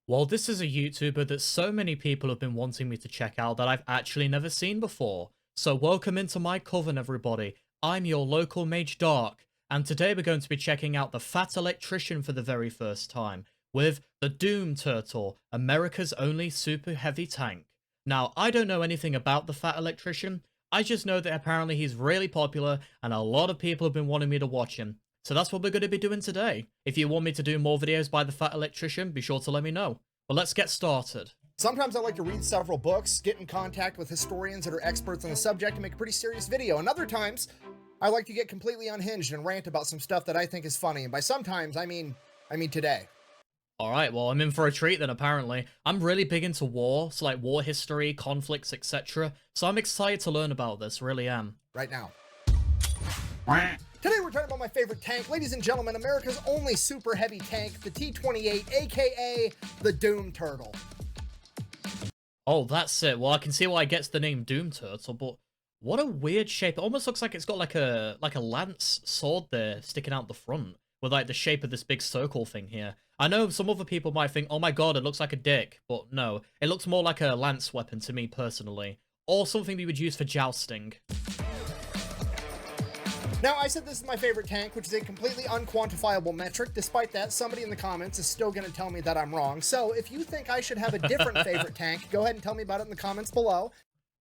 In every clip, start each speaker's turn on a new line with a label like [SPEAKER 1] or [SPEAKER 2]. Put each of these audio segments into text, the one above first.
[SPEAKER 1] Well, this is a YouTuber that so many people have been wanting me to check out that I've actually never seen before. So welcome into my coven, everybody. I'm your local mage Dark, and today we're going to be checking out the Fat Electrician for the very first time, with the Doom Turtle, America's only super heavy tank. Now, I don't know anything about the Fat Electrician, I just know that apparently he's really popular, and a lot of people have been wanting me to watch him. So that's what we're going to be doing today. If you want me to do more videos by the Fat Electrician, be sure to let me know. But let's get started.
[SPEAKER 2] Sometimes I like to read several books, get in contact with historians that are experts on the subject, and make a pretty serious video. And other times, I like to get completely unhinged and rant about some stuff that I think is funny. And by sometimes, I mean today.
[SPEAKER 1] Alright, well, I'm in for a treat then, apparently. I'm really big into war, so like war history, conflicts, etc. So I'm excited to learn about this, really am.
[SPEAKER 2] Right now. Today we're talking about my favorite tank, ladies and gentlemen, America's only super heavy tank, the T-28, aka the Doom Turtle.
[SPEAKER 1] Oh, that's it. Well, I can see why it gets the name Doom Turtle, but what a weird shape. It almost looks like it's got like a lance sword there sticking out the front, with like the shape of this big circle thing here. I know some other people might think, oh my god, it looks like a dick, but no. It looks more like a lance weapon to me personally, or something we would use for jousting.
[SPEAKER 2] Now, I said this is my favorite tank, which is a completely unquantifiable metric. Despite that, somebody in the comments is still going to tell me that I'm wrong. So if you think I should have a different favorite tank, go ahead and tell me about it in the comments below.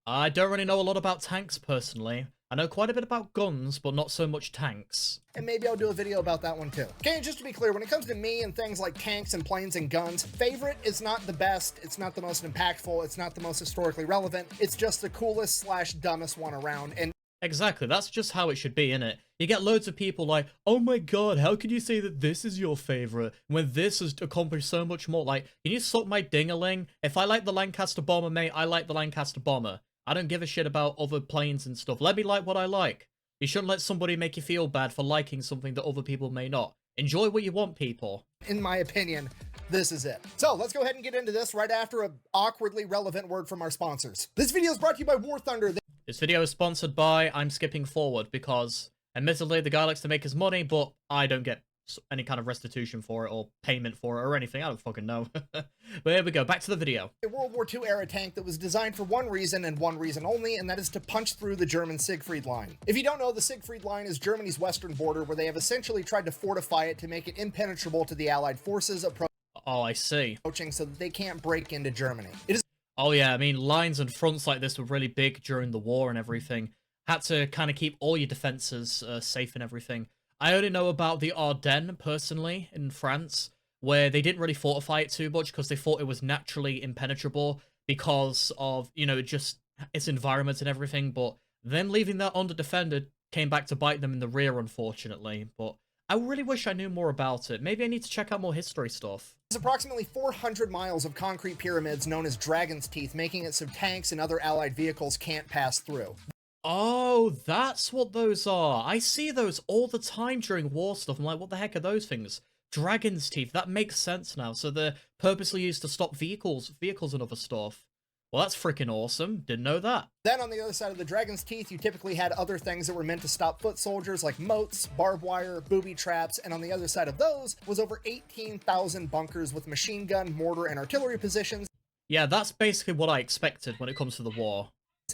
[SPEAKER 1] I don't really know a lot about tanks personally. I know quite a bit about guns, but not so much tanks.
[SPEAKER 2] And maybe I'll do a video about that one too. Okay, and just to be clear, when it comes to me and things like tanks and planes and guns, favorite is not the best, it's not the most impactful, it's not the most historically relevant, it's just the coolest slash dumbest one around. And
[SPEAKER 1] exactly, that's just how it should be, innit? You get loads of people like, oh my god, how could you say that this is your favorite when this has accomplished so much more? Like, can you suck my ding-a-ling? If I like the Lancaster Bomber, mate, I like the Lancaster Bomber. I don't give a shit about other planes and stuff. Let me like what I like. You shouldn't let somebody make you feel bad for liking something that other people may not. Enjoy what you want, people.
[SPEAKER 2] in my opinion, this is it. So let's go ahead and get into this right after an awkwardly relevant word from our sponsors. This video is brought to you by War Thunder.
[SPEAKER 1] This video is sponsored by I'm skipping forward because, admittedly, the guy likes to make his money, but I don't get any kind of restitution for it or payment for it or anything. I don't fucking know. But here we go, back to the video.
[SPEAKER 2] A World War II era tank that was designed for one reason and one reason only, and that is to punch through the German Siegfried Line. If you don't know, the Siegfried Line is Germany's western border where they have essentially tried to fortify it to make it impenetrable to the Allied forces
[SPEAKER 1] Oh, I see.
[SPEAKER 2] approaching so that they can't break into Germany. It is
[SPEAKER 1] Oh yeah, I mean, lines and fronts like this were really big during the war and everything. Had to kind of keep all your defenses safe and everything. I only know about the Ardennes, personally, in France, where they didn't really fortify it too much because they thought it was naturally impenetrable because of, you know, just its environment and everything, but them leaving that under-defended came back to bite them in the rear, unfortunately, but I really wish I knew more about it. Maybe I need to check out more history stuff.
[SPEAKER 2] There's approximately 400 miles of concrete pyramids known as Dragon's Teeth, making it so tanks and other Allied vehicles can't pass through.
[SPEAKER 1] Oh, that's what those are. I see those all the time during war stuff. I'm like, what the heck are those things? Dragon's teeth. That makes sense now. So they're purposely used to stop vehicles and other stuff. Well, that's freaking awesome. Didn't know that.
[SPEAKER 2] Then on the other side of the Dragon's Teeth, you typically had other things that were meant to stop foot soldiers like moats, barbed wire, booby traps, and on the other side of those was over 18,000 bunkers with machine gun, mortar, and artillery positions.
[SPEAKER 1] Yeah, that's basically what I expected when it comes to the war.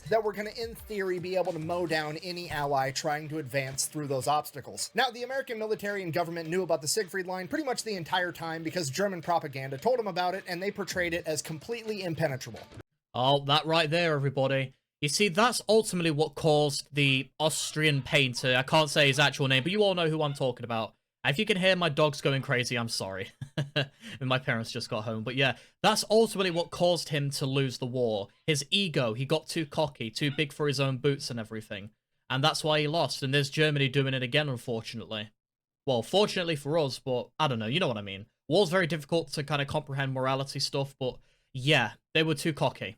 [SPEAKER 2] That were going to, in theory, be able to mow down any ally trying to advance through those obstacles. Now, the American military and government knew about the Siegfried Line pretty much the entire time because German propaganda told them about it, and they portrayed it as completely impenetrable.
[SPEAKER 1] Oh, that right there, everybody. You see, that's ultimately what caused the Austrian painter, I can't say his actual name, but you all know who I'm talking about. If you can hear my dogs going crazy, I'm sorry. And my parents just got home. But yeah, that's ultimately what caused him to lose the war. His ego, he got too cocky, too big for his own boots and everything. And that's why he lost. And there's Germany doing it again, unfortunately. Well, fortunately for us, but I don't know, you know what I mean. War's very difficult to kind of comprehend morality stuff, but yeah, they were too cocky.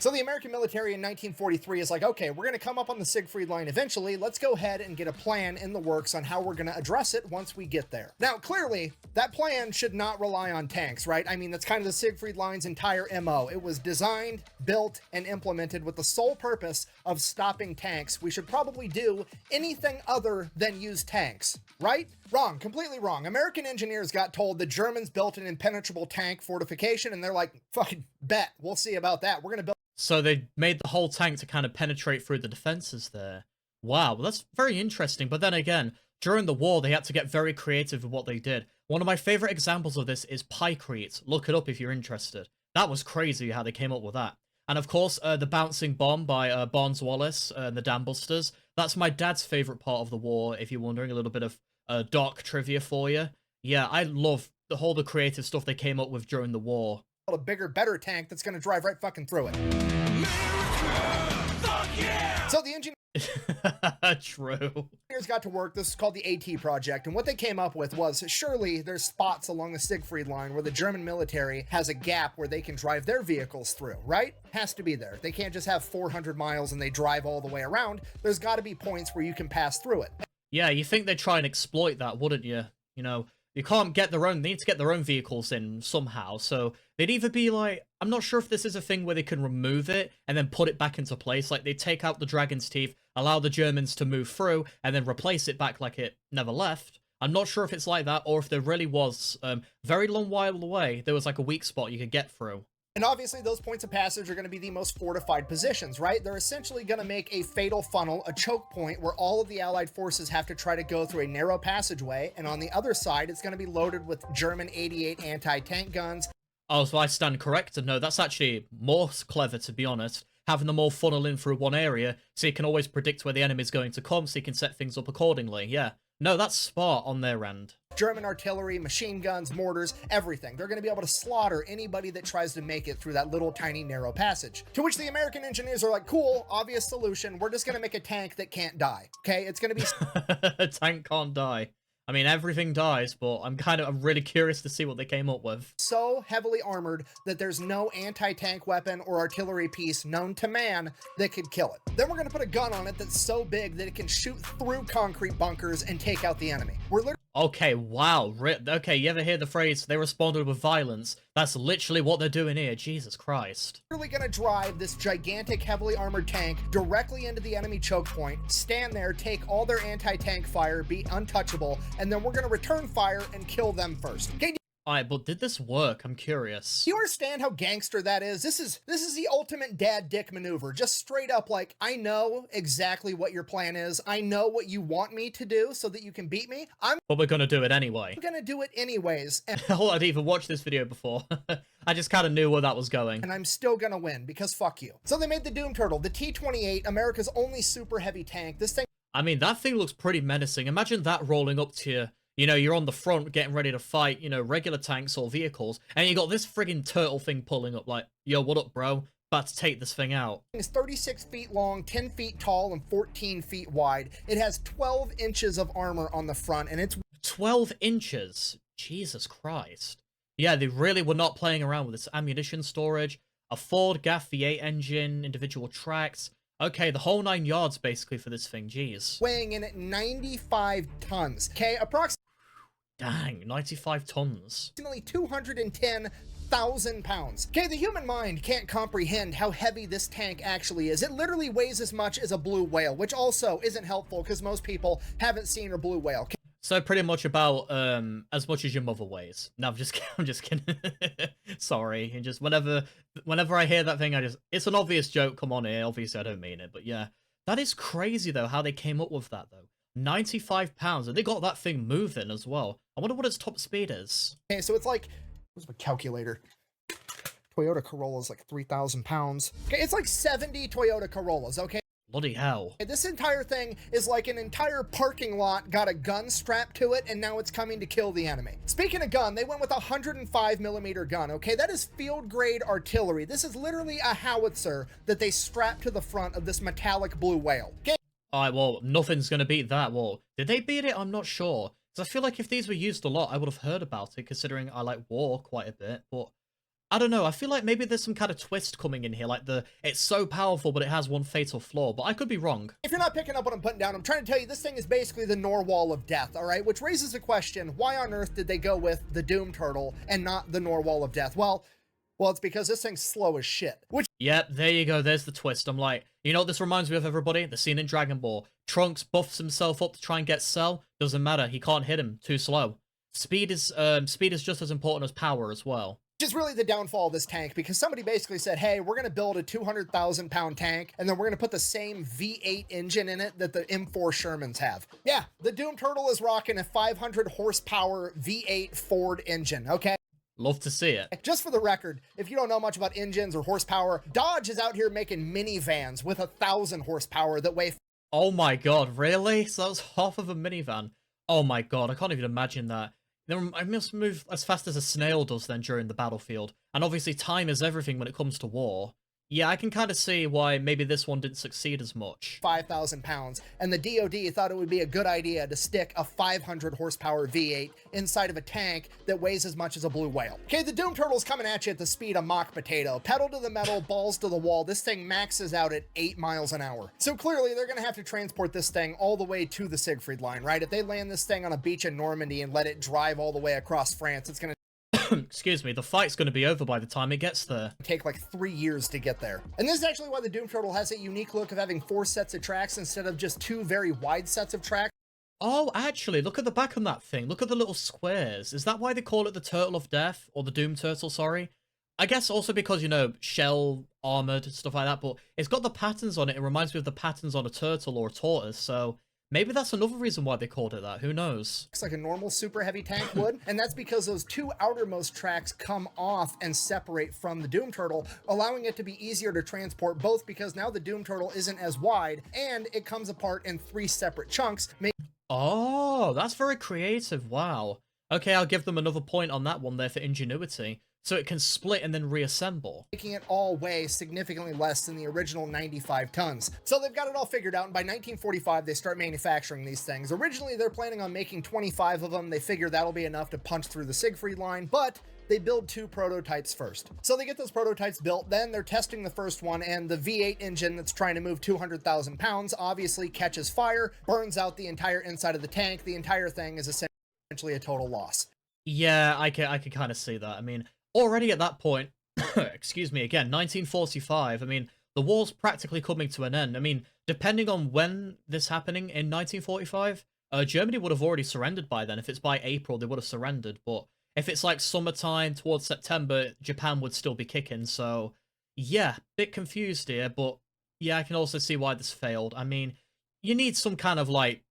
[SPEAKER 2] So the American military in 1943 is like, okay, we're going to come up on the Siegfried Line eventually. Let's go ahead and get a plan in the works on how we're going to address it once we get there. Now, clearly, that plan should not rely on tanks, right? I mean, that's kind of the Siegfried Line's entire MO. It was designed, built, and implemented with the sole purpose of stopping tanks. We should probably do anything other than use tanks, right? Wrong, completely wrong. American engineers got told the Germans built an impenetrable tank fortification, and they're like, fucking bet, we'll see about that. We're going to build.
[SPEAKER 1] So they made the whole tank to kind of penetrate through the defenses there. Wow, well, that's very interesting. But then again, during the war, they had to get very creative with what they did. One of my favorite examples of this is Pykrete. Look it up if you're interested. That was crazy how they came up with that. And of course, the bouncing bomb by Barnes Wallace and the Dam Busters. That's my dad's favorite part of the war, if you're wondering. A little bit of dark trivia for you. Yeah, I love the creative stuff they came up with during the war.
[SPEAKER 2] A bigger, better tank that's going to drive right fucking through it.
[SPEAKER 3] America! Fuck yeah!
[SPEAKER 2] So the engineers
[SPEAKER 1] True.
[SPEAKER 2] got to work. This is called the AT project, and what they came up with was, surely there's spots along the Siegfried Line where the German military has a gap where they can drive their vehicles through, right? Has to be there. They can't just have 400 miles and they drive all the way around. There's got to be points where you can pass through it.
[SPEAKER 1] Yeah, you think they'd try and exploit that, wouldn't you? You know, you can't get their own, they need to get their own vehicles in somehow, so they'd either be like, I'm not sure if this is a thing where they can remove it and then put it back into place, like they take out the dragon's teeth, allow the Germans to move through, and then replace it back like it never left. I'm not sure if it's like that, or if there really was, very long while away, there was like a weak spot you could get through.
[SPEAKER 2] And obviously those points of passage are going to be the most fortified positions, right? They're essentially going to make a fatal funnel, a choke point, where all of the Allied forces have to try to go through a narrow passageway, and on the other side, it's going to be loaded with German 88 anti-tank guns.
[SPEAKER 1] Oh, so I stand corrected. No, that's actually more clever, to be honest. Having them all funnel in through one area, so you can always predict where the enemy's going to come, so you can set things up accordingly, yeah. No, that's smart on their end.
[SPEAKER 2] German artillery, machine guns, mortars, everything. They're going to be able to slaughter anybody that tries to make it through that little tiny narrow passage. To which the American engineers are like, cool, obvious solution. We're just going to make a tank that can't die. Okay, it's going to be...
[SPEAKER 1] A tank can't die. I mean, everything dies, but I'm really curious to see what they came up with.
[SPEAKER 2] So heavily armored that there's no anti-tank weapon or artillery piece known to man that could kill it. Then we're going to put a gun on it that's so big that it can shoot through concrete bunkers and take out the enemy. We're literally...
[SPEAKER 1] Okay, wow. Okay, you ever hear the phrase, they responded with violence? That's literally what they're doing here. Jesus Christ.
[SPEAKER 2] We're really gonna drive this gigantic, heavily armored tank directly into the enemy choke point, stand there, take all their anti-tank fire, be untouchable, and then we're gonna return fire and kill them first. Okay,
[SPEAKER 1] Alright, but did this work? I'm curious.
[SPEAKER 2] do you understand how gangster that is? This is the ultimate dad dick maneuver. Just straight up like, I know exactly what your plan is. I know what you want me to do so that you can beat me.
[SPEAKER 1] But we're gonna do it anyway.
[SPEAKER 2] I'm gonna do it anyways. And
[SPEAKER 1] Hell, I'd even watched this video before. I just kind of knew where that was going.
[SPEAKER 2] I'm still gonna win because fuck you. So they made the Doom Turtle, the T-28, America's only super heavy tank. This thing...
[SPEAKER 1] I mean, that thing looks pretty menacing. Imagine that rolling up to you. You know, you're on the front getting ready to fight, you know, regular tanks or vehicles, and you got this friggin' turtle thing pulling up like, yo, what up, bro? About to take this thing out.
[SPEAKER 2] It's 36 feet long, 10 feet tall, and 14 feet wide. It has 12 inches of armor on the front, and it's...
[SPEAKER 1] 12 inches? Jesus Christ. Yeah, they really were not playing around with this ammunition storage, a Ford GAF V8 engine, individual tracks. Okay, the whole 9 yards basically for this thing, jeez.
[SPEAKER 2] weighing in at 95 tons. Okay, approximately...
[SPEAKER 1] Dang, 95 tons.
[SPEAKER 2] 210,000 pounds. Okay, the human mind can't comprehend how heavy this tank actually is. It literally weighs as much as a blue whale, which also isn't helpful because most people haven't seen a blue whale.
[SPEAKER 1] So pretty much about as much as your mother weighs. No, I'm just kidding. Sorry. And just whenever I hear that thing, it's an obvious joke. Come on here. Obviously I don't mean it, but yeah. That is crazy though how they came up with that though. 95 pounds, and they got that thing moving as well. I wonder what its top speed is.
[SPEAKER 2] Okay, so it's like, where's my calculator? Toyota Corolla is like 3,000 pounds. Okay, it's like 70 Toyota Corollas, okay?
[SPEAKER 1] Bloody hell.
[SPEAKER 2] This entire thing is like an entire parking lot got a gun strapped to it, and now it's coming to kill the enemy. Speaking of gun, they went with a 105mm gun, okay? That is field-grade artillery. This is literally a howitzer that they strapped to the front of this metallic blue whale. Okay?
[SPEAKER 1] Alright, well, nothing's gonna beat that. Well, did they beat it? I'm not sure. Because I feel like if these were used a lot, I would have heard about it, considering I like war quite a bit. But I don't know, I feel like maybe there's some kind of twist coming in here, like it's so powerful, but it has one fatal flaw, but I could be wrong.
[SPEAKER 2] If you're not picking up what I'm putting down, I'm trying to tell you this thing is basically the Narwhal of Death, all right? Which raises the question, why on earth did they go with the Doom Turtle and not the Narwhal of Death? Well, it's because this thing's slow as shit.
[SPEAKER 1] Yep, there you go, there's the twist. I'm like, you know what this reminds me of, everybody? The scene in Dragon Ball. Trunks buffs himself up to try and get Cell. Doesn't matter, he can't hit him, too slow. Speed is just as important as power as well.
[SPEAKER 2] Which is really the downfall of this tank, because somebody basically said, hey, we're going to build a 200,000 pound tank, and then we're going to put the same V8 engine in it that the M4 Shermans have. Yeah, the Doom Turtle is rocking a 500 horsepower V8 Ford engine, okay?
[SPEAKER 1] Love to see it.
[SPEAKER 2] Just for the record, if you don't know much about engines or horsepower, Dodge is out here making minivans with 1,000 horsepower that weigh...
[SPEAKER 1] Oh my god, really? So that was half of a minivan. Oh my god, I can't even imagine that. I must move as fast as a snail does then during the battlefield. And obviously time is everything when it comes to war. Yeah, I can kind of see why maybe this one didn't succeed as much.
[SPEAKER 2] 5,000 pounds, and the DoD thought it would be a good idea to stick a 500 horsepower V8 inside of a tank that weighs as much as a blue whale. Okay, the Doom Turtle's coming at you at the speed of mock potato. Pedal to the metal, balls to the wall. This thing maxes out at 8 miles an hour. So clearly they're gonna have to transport this thing all the way to the Siegfried Line, right? If they land this thing on a beach in Normandy and let it drive all the way across France, it's gonna
[SPEAKER 1] excuse me, the fight's going to be over by the time it gets there.
[SPEAKER 2] take like 3 years to get there. And this is actually why the Doom Turtle has a unique look of having 4 sets of tracks instead of just 2 very wide sets of tracks.
[SPEAKER 1] Oh, actually, look at the back on that thing. Look at the little squares. Is that why they call it the Turtle of Death? Or the Doom Turtle, sorry? I guess also because, you know, shell, armored, stuff like that, but it's got the patterns on it. It reminds me of the patterns on a turtle or a tortoise, so maybe that's another reason why they called it that. Who knows?
[SPEAKER 2] Looks like a normal super heavy tank would, and that's because those 2 outermost tracks come off and separate from the Doom Turtle, allowing it to be easier to transport, both because now the Doom Turtle isn't as wide, and it comes apart in 3 separate chunks.
[SPEAKER 1] Oh, that's very creative. Wow. Okay, I'll give them another point on that one there for ingenuity. So it can split and then reassemble.
[SPEAKER 2] Making it all weigh significantly less than the original 95 tons. So they've got it all figured out, and by 1945 they start manufacturing these things. Originally they're planning on making 25 of them. They figure that'll be enough to punch through the Siegfried Line, but they build 2 prototypes first. So they get those prototypes built, then they're testing the first one, and the V8 engine that's trying to move 200,000 pounds obviously catches fire, burns out the entire inside of the tank. The entire thing is essentially a total loss.
[SPEAKER 1] Yeah, I can kind of see that. I mean, already at that point, excuse me again, 1945, I mean, the war's practically coming to an end. I mean, depending on when this happening in 1945, Germany would have already surrendered by then. If it's by April, they would have surrendered, but if it's like summertime towards September, Japan would still be kicking, so yeah, bit confused here, but yeah, I can also see why this failed. I mean, you need some kind of like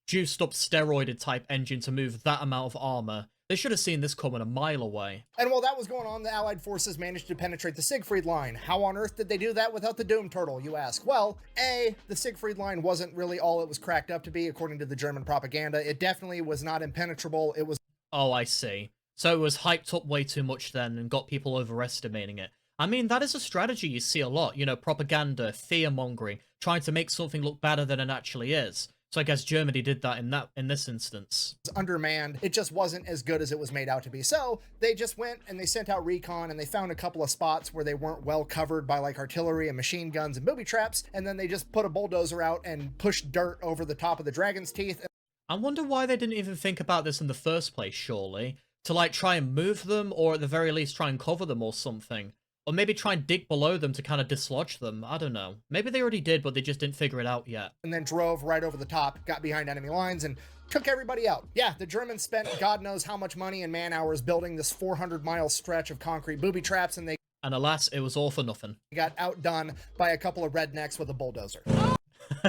[SPEAKER 1] juiced up steroided type engine to move that amount of armor. They should have seen this coming a mile away.
[SPEAKER 2] And while that was going on, the Allied forces managed to penetrate the Siegfried Line. How on earth did they do that without the Doom Turtle, you ask? Well, A, the Siegfried Line wasn't really all it was cracked up to be, according to the German propaganda. It definitely was not impenetrable. It was...
[SPEAKER 1] Oh, I see. So it was hyped up way too much then and got people overestimating it. I mean, that is a strategy you see a lot. You know, propaganda, fear-mongering, trying to make something look better than it actually is. So I guess Germany did that in this instance.
[SPEAKER 2] Undermanned. It just wasn't as good as it was made out to be. So they just went and they sent out recon, and they found a couple of spots where they weren't well covered by like artillery and machine guns and booby traps. And then they just put a bulldozer out and pushed dirt over the top of the Dragon's Teeth.
[SPEAKER 1] I wonder why they didn't even think about this in the first place, surely. To like try and move them, or at the very least try and cover them or something. Or maybe try and dig below them to kind of dislodge them. I don't know. Maybe they already did, but they just didn't figure it out yet.
[SPEAKER 2] And then drove right over the top, got behind enemy lines, and took everybody out. Yeah, the Germans spent God knows how much money and man hours building this 400-mile stretch of concrete booby traps, and they...
[SPEAKER 1] And alas, it was all for nothing.
[SPEAKER 2] Got outdone by a couple of rednecks with a bulldozer.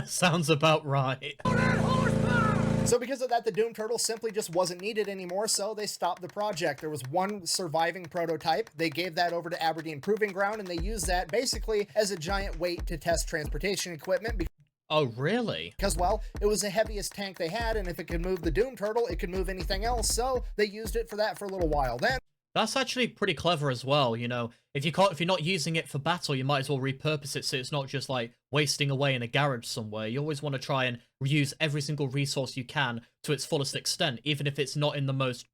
[SPEAKER 1] Sounds about right.
[SPEAKER 2] So because of that, the Doom Turtle simply just wasn't needed anymore, so they stopped the project. There was one surviving prototype. They gave that over to Aberdeen Proving Ground, and they used that basically as a giant weight to test transportation equipment.
[SPEAKER 1] Oh, really?
[SPEAKER 2] Because, well, it was the heaviest tank they had, and if it could move the Doom Turtle, it could move anything else, so they used it for that for a little while. Then
[SPEAKER 1] that's actually pretty clever as well, you know. If you're not using it for battle, you might as well repurpose it so it's not just like wasting away in a garage somewhere. You always want to try and reuse every single resource you can to its fullest extent, even if it's not in the most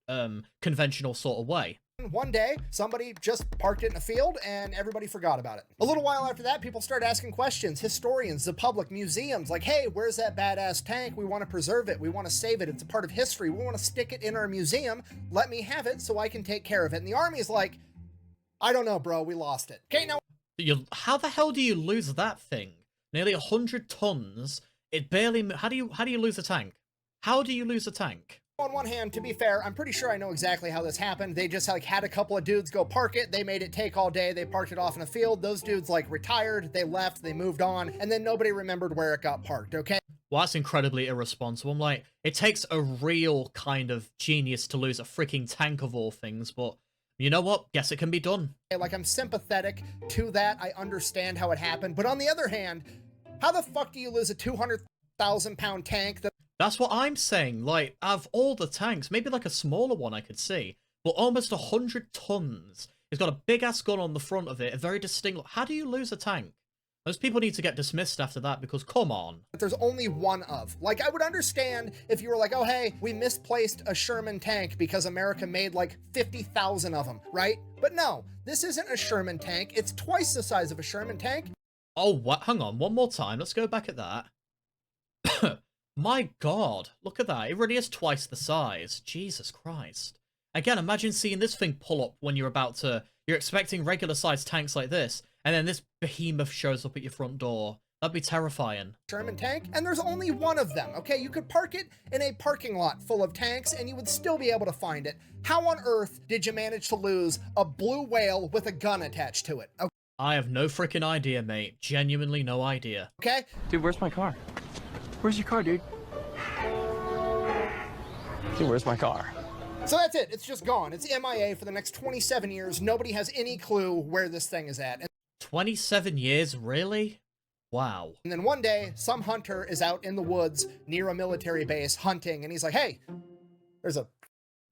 [SPEAKER 1] conventional sort of way.
[SPEAKER 2] One day, somebody just parked it in a field and everybody forgot about it. A little while after that, people started asking questions. Historians, the public, museums, like, hey, where's that badass tank? We want to preserve it. We want to save it. It's a part of history. We want to stick it in our museum. Let me have it so I can take care of it. And the army is like, I don't know, bro. We lost it. Okay, now.
[SPEAKER 1] How the hell do you lose that thing? Nearly 100 tons. It barely... How do you lose a tank? How do you lose a tank?
[SPEAKER 2] On one hand, to be fair, I'm pretty sure I know exactly how this happened. They just like had a couple of dudes go park it. They made it take all day. They parked it off in a field. Those dudes like retired. They left. They moved on. And then nobody remembered where it got parked, okay?
[SPEAKER 1] Well, that's incredibly irresponsible. I'm like, it takes a real kind of genius to lose a freaking tank of all things, but you know what? Guess it can be done.
[SPEAKER 2] Like, I'm sympathetic to that. I understand how it happened. But on the other hand, how the fuck do you lose a 200,000-pound tank that...
[SPEAKER 1] That's what I'm saying. Like, out of all the tanks, maybe like a smaller one I could see, but almost 100 tons. It's got a big-ass gun on the front of it, a very distinct... How do you lose a tank? Those people need to get dismissed after that, because come on.
[SPEAKER 2] There's only one of. Like, I would understand if you were like, oh, hey, we misplaced a Sherman tank because America made like 50,000 of them, right? But no, this isn't a Sherman tank. It's twice the size of a Sherman tank.
[SPEAKER 1] Oh, what? Hang on, one more time. Let's go back at that. My god, look at that. It really is twice the size. Jesus Christ. Again, imagine seeing this thing pull up when you're about to... You're expecting regular-sized tanks like this, and then this behemoth shows up at your front door. That'd be terrifying.
[SPEAKER 2] Sherman tank, and there's only one of them, okay? You could park it in a parking lot full of tanks, and you would still be able to find it. How on earth did you manage to lose a blue whale with a gun attached to it? Okay?
[SPEAKER 1] I have no freaking idea, mate. Genuinely no idea.
[SPEAKER 2] Okay?
[SPEAKER 4] Dude, where's my car? Where's your car, dude? Dude, where's my car?
[SPEAKER 2] So that's it. It's just gone. It's MIA for the next 27 years. Nobody has any clue where this thing is at.
[SPEAKER 1] 27 years? Really? Wow.
[SPEAKER 2] And then one day, some hunter is out in the woods near a military base hunting, and he's like, hey, there's a...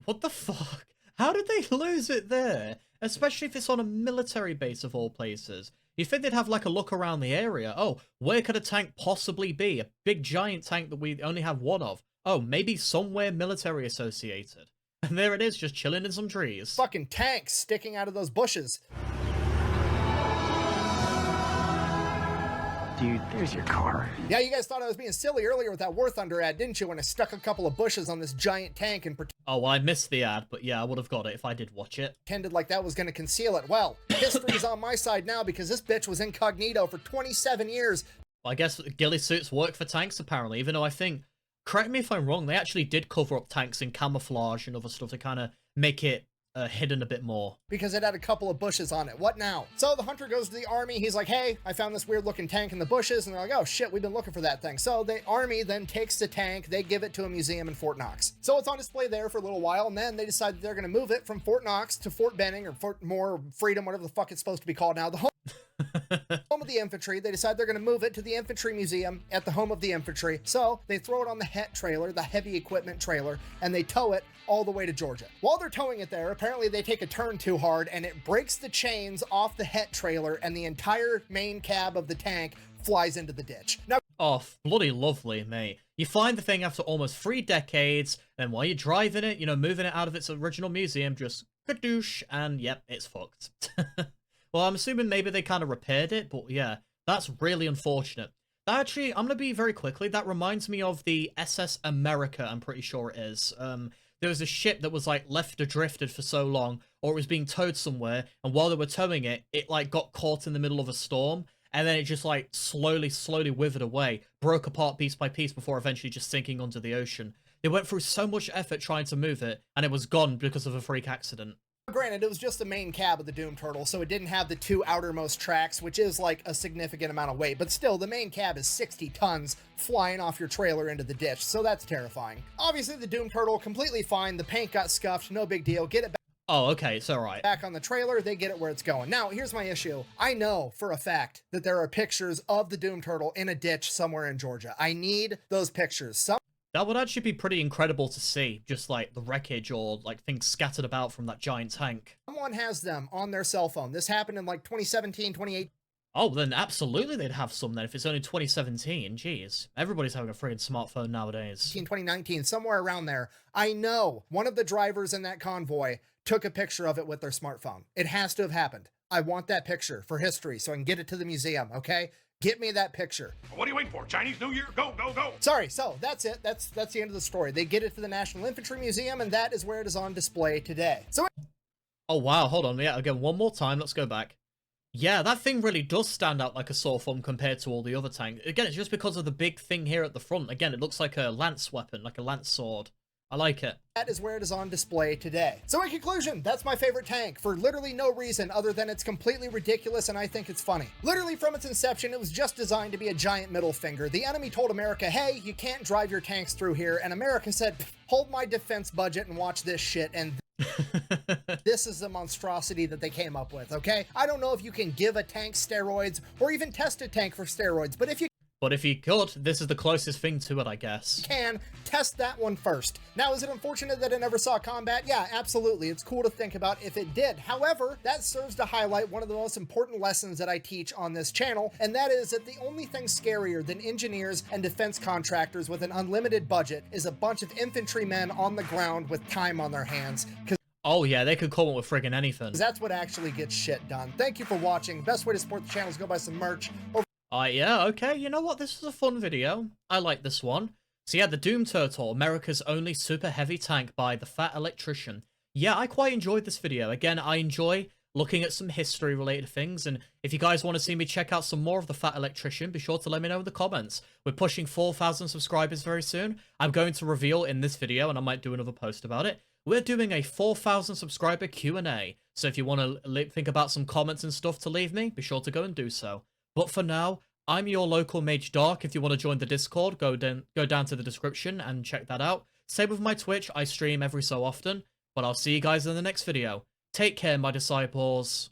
[SPEAKER 1] What the fuck? How did they lose it there? Especially if it's on a military base of all places. You think they'd have like a look around the area. Oh, where could a tank possibly be? A big giant tank that we only have one of. Oh, maybe somewhere military associated. And there it is, just chilling in some trees.
[SPEAKER 2] Fucking tanks sticking out of those bushes.
[SPEAKER 4] Dude, there's your car.
[SPEAKER 2] Yeah, you guys thought I was being silly earlier with that War Thunder ad, didn't you? When I stuck a couple of bushes on this giant tank and
[SPEAKER 1] Oh, well, I missed the ad, but yeah, I would have got it if I did watch it.
[SPEAKER 2] Pretended like that was going to conceal it. Well, history's on my side now because this bitch was incognito for 27 years.
[SPEAKER 1] Well, I guess ghillie suits work for tanks, apparently, even though I think, correct me if I'm wrong, they actually did cover up tanks in camouflage and other stuff to kind of make it hidden a bit more.
[SPEAKER 2] Because it had a couple of bushes on it. What now? So the hunter goes to the army. He's like, hey, I found this weird looking tank in the bushes. And they're like, oh shit, we've been looking for that thing. So the army then takes the tank. They give it to a museum in Fort Knox. So it's on display there for a little while. And then they decide that they're going to move it from Fort Knox to Fort Benning or Fort Moore Freedom, whatever the fuck it's supposed to be called now. The home of the infantry. They decide they're going to move it to the infantry museum at the home of the infantry. So they throw it on the HET trailer, the heavy equipment trailer, and they tow it all the way to Georgia. While they're towing it there, apparently they take a turn too hard and it breaks the chains off the HET trailer and the entire main cab of the tank flies into the ditch. Now,
[SPEAKER 1] oh, bloody lovely, mate. You find the thing after almost 3 decades, and while you're driving it, you know, moving it out of its original museum, just kadoosh, and yep, it's fucked. Well, I'm assuming maybe they kind of repaired it, but yeah, that's really unfortunate. That actually, I'm going to be very quickly, that reminds me of the SS America, I'm pretty sure it is. There was a ship that was like left adrifted for so long, or it was being towed somewhere, and while they were towing it, it like got caught in the middle of a storm, and then it just like slowly withered away, broke apart piece by piece before eventually just sinking under the ocean. They went through so much effort trying to move it, and it was gone because of a freak accident.
[SPEAKER 2] granted, it was just the main cab of the Doom Turtle, so it didn't have the 2 outermost tracks, which is like a significant amount of weight, but still, the main cab is 60 tons flying off your trailer into the ditch, so that's terrifying. Obviously, the Doom Turtle, completely fine, the paint got scuffed, no big deal, get it back.
[SPEAKER 1] Oh, okay, it's alright.
[SPEAKER 2] Back on the trailer, they get it where it's going. Now, here's my issue. I know for a fact that there are pictures of the Doom Turtle in a ditch somewhere in Georgia. I need those pictures.
[SPEAKER 1] That would actually be pretty incredible to see, just like the wreckage or like things scattered about from that giant tank.
[SPEAKER 2] Someone has them on their cell phone. This happened in like 2017, 2018.
[SPEAKER 1] Oh, then absolutely they'd have some then if it's only 2017. Jeez. Everybody's having a friggin' smartphone nowadays.
[SPEAKER 2] 2019, somewhere around there. I know one of the drivers in that convoy took a picture of it with their smartphone. It has to have happened. I want that picture for history so I can get it to the museum, okay? Get me that picture.
[SPEAKER 3] What are you waiting for? Chinese New Year? Go, go, go.
[SPEAKER 2] Sorry, so that's it. That's the end of the story. They get it to the National Infantry Museum, and that is where it is on display today. So
[SPEAKER 1] Oh, wow. Hold on. Yeah, again, one more time. Let's go back. Yeah, that thing really does stand out like a sore thumb compared to all the other tanks. Again, it's just because of the big thing here at the front. Again, it looks like a lance weapon, like a lance sword. I like it.
[SPEAKER 2] that is where it is on display today. So in conclusion, that's my favorite tank for literally no reason other than it's completely ridiculous and I think it's funny. Literally from its inception, it was just designed to be a giant middle finger. The enemy told America, hey, you can't drive your tanks through here. And America said, hold my defense budget and watch this shit. And this is the monstrosity that they came up with, okay? I don't know if you can give a tank steroids or even test a tank for steroids, but if you
[SPEAKER 1] But if you could, this is the closest thing to it, I guess.
[SPEAKER 2] can, test that one first. Now, is it unfortunate that it never saw combat? Yeah, absolutely. It's cool to think about if it did. However, that serves to highlight one of the most important lessons that I teach on this channel, and that is that the only thing scarier than engineers and defense contractors with an unlimited budget is a bunch of infantrymen on the ground with time on their hands.
[SPEAKER 1] Oh yeah, they could come up with friggin' anything.
[SPEAKER 2] That's what actually gets shit done. Thank you for watching. Best way to support the channel is go buy some merch.
[SPEAKER 1] Yeah, okay, you know what, this was a fun video. I like this one. So yeah, the Doom Turtle, America's only super heavy tank by the Fat Electrician. Yeah, I quite enjoyed this video. Again, I enjoy looking at some history related things, and if you guys want to see me check out some more of the Fat Electrician, be sure to let me know in the comments. We're pushing 4,000 subscribers very soon. I'm going to reveal in this video, and I might do another post about it, we're doing a 4,000 subscriber Q&A. So if you want to think about some comments and stuff to leave me, be sure to go and do so. But for now, I'm your local Mage Dark. If you want to join the Discord, go down to the description and check that out. Same with my Twitch, I stream every so often. But I'll see you guys in the next video. Take care, my disciples.